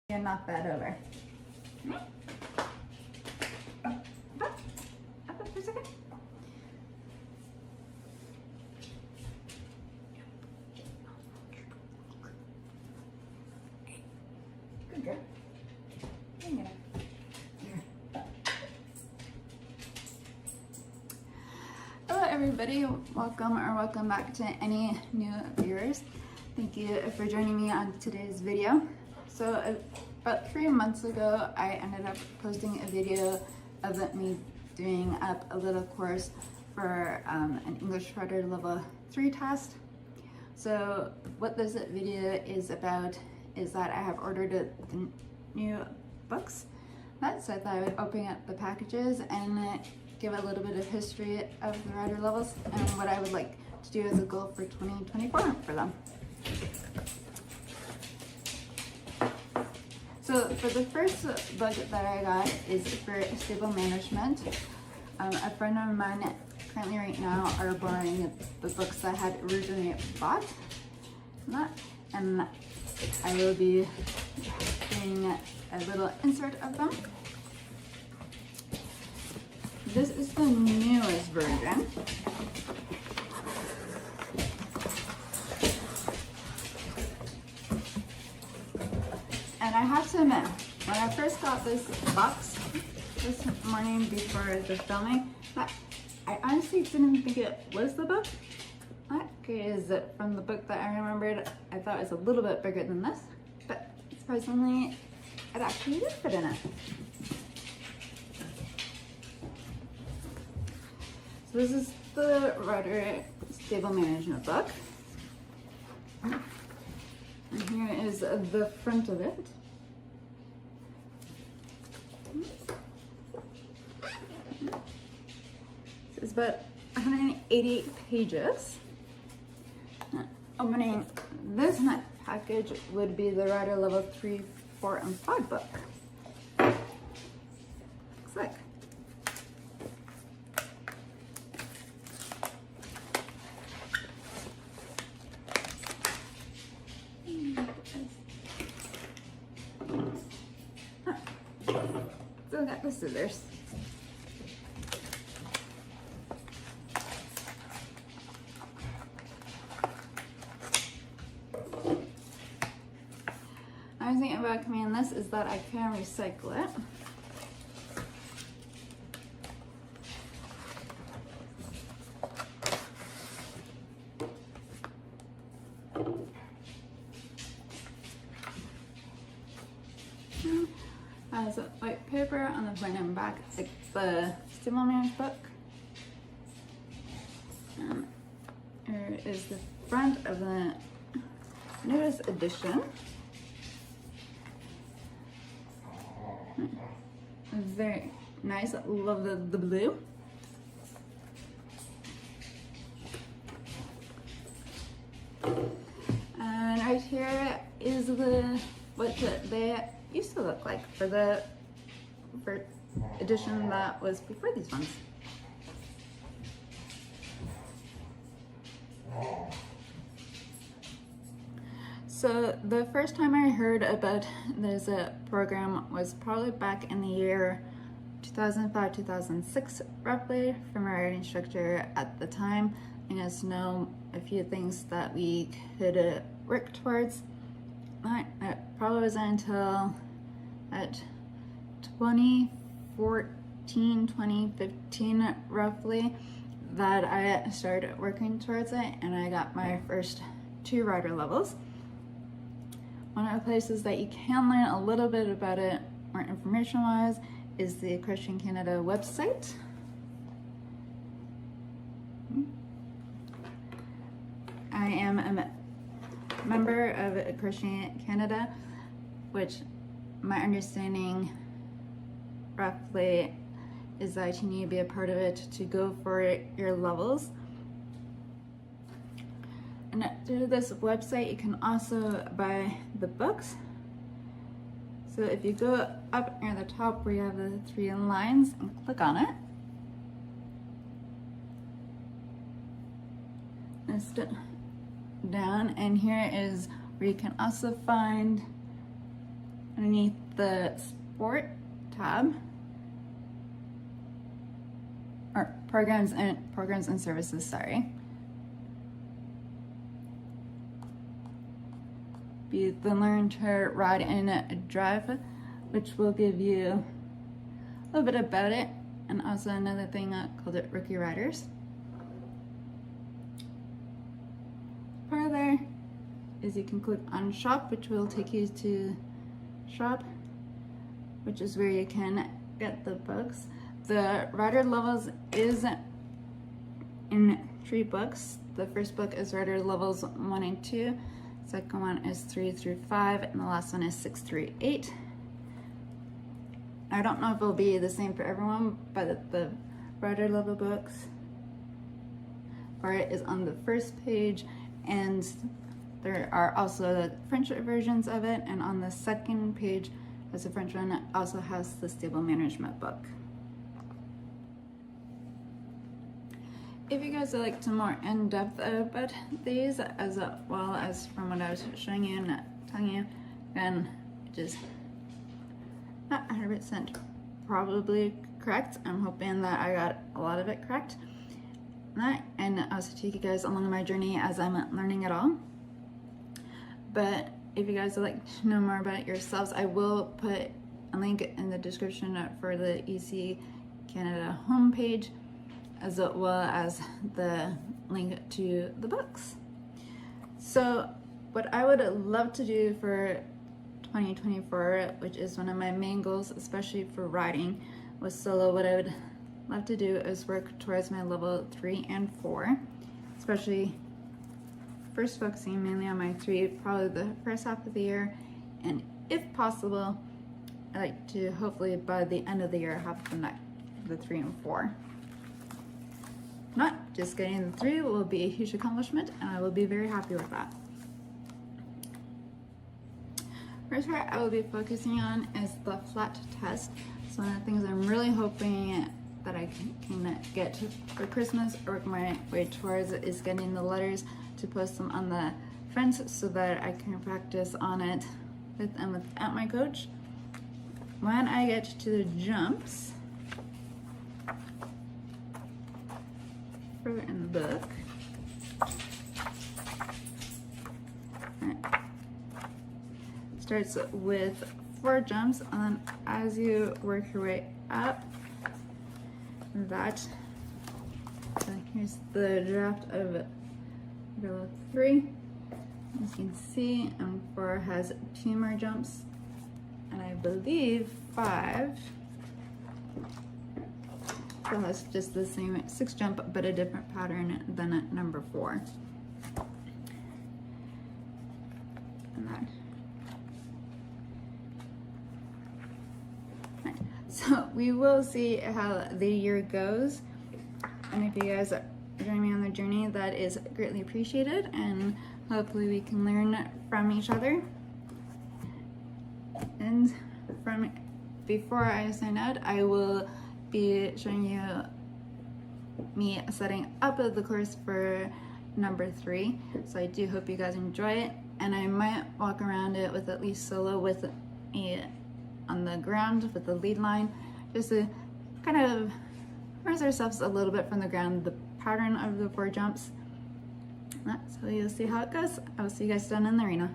And knock that over. Up for a second. Good girl. Hang it up. Hello everybody, welcome back to any new viewers. Thank you for joining me on today's video. So about 3 months ago, I ended up posting a video of me doing up a little course for an English Writer Level 3 test. So what this video is about is that I have ordered the new books. So I thought I would open up the packages and give a little bit of history of the writer levels and what I would like to do as a goal for 2024 for them. So for the first book that I got is for Stable Management. A friend of mine currently right now are borrowing the books that I had originally bought. And I will be doing a little insert of them. This is the newest version. And I have to admit, when I first got this box this morning before the filming, I honestly didn't think it was the book. Because from the book that I remembered, I thought it was a little bit bigger than this. But surprisingly, it actually did fit in it. So this is the Writer Stable Management book. And here is the front of it. It's about 188 pages. Opening this package would be the Writer Level 3, 4, and 5 book. Looks like. Still got the scissors. I was thinking about coming in this is that I can recycle it. Has a white paper on the front and back, like the Stable Management book. Here is the front of the newest edition. Very nice, love the blue. And right here is what they used to look like for the edition that was before these ones. So the first time I heard about this program was probably back in the year 2005-2006 roughly from my writing instructor at the time. I just know a few things that we could work towards. It probably wasn't until at 2014, 2015 roughly that I started working towards it, and I got my first 2 writer levels. One of the places that you can learn a little bit about it more information wise is the Christian Canada website. I am a member of Christian Canada, which my understanding roughly is that you need to be a part of it to go for your levels. And through this website, you can also buy the books. So if you go up near the top where you have the 3 lines and click on it, it's down, and here is where you can also find underneath the Sport tab, or programs and services, sorry, be the Learn to Ride and Drive, which will give you a little bit about it, and also another thing called it Rookie Riders. Part of there is you can click on Shop, which will take you to Shop, which is where you can get the books. The rider levels is in 3 books. The first book is rider levels 1 and 2. Second one is 3 through 5, and the last one is 6 through 8. I don't know if it'll be the same for everyone, but the rider level books part is on the first page, and there are also the French versions of it, and on the second page, as the French one, it also has the stable management book. If you guys would like to more in-depth about these, as well as from what I was showing you and telling you, then just not 100% probably correct. I'm hoping that I got a lot of it correct. And also take you guys along my journey as I'm learning it all. But if you guys would like to know more about it yourselves, I will put a link in the description for the EC Canada homepage, as well as the link to the books. So what I would love to do for 2024, which is one of my main goals, especially for riding with solo, what I would love to do is work towards my level 3 and 4, especially first focusing mainly on my 3, probably the first half of the year, and if possible, I'd like to hopefully by the end of the year have the 3 and 4. Not just getting the 3 will be a huge accomplishment, and I will be very happy with that. First part I will be focusing on is the flat test. So one of the things I'm really hoping that I can get for Christmas or work my way towards is getting the letters to post them on the fence so that I can practice on it with and without my coach. When I get to the jumps, further in the book, starts with 4 jumps, and then as you work your way up, so here's the draft of level 3. As you can see, 4 has 2 more jumps, and I believe 5 still has just the same 6 jump, but a different pattern than at number 4. And that. So we will see how the year goes, and if you guys join me on the journey, that is greatly appreciated, and hopefully we can learn from each other. And from before I sign out, I will be showing you me setting up the course for number 3, so I do hope you guys enjoy it, and I might walk around it with at least solo with a on the ground with the lead line, just to kind of raise ourselves a little bit from the ground, the pattern of the 4 jumps. So you'll see how it goes. I'll see you guys down in the arena.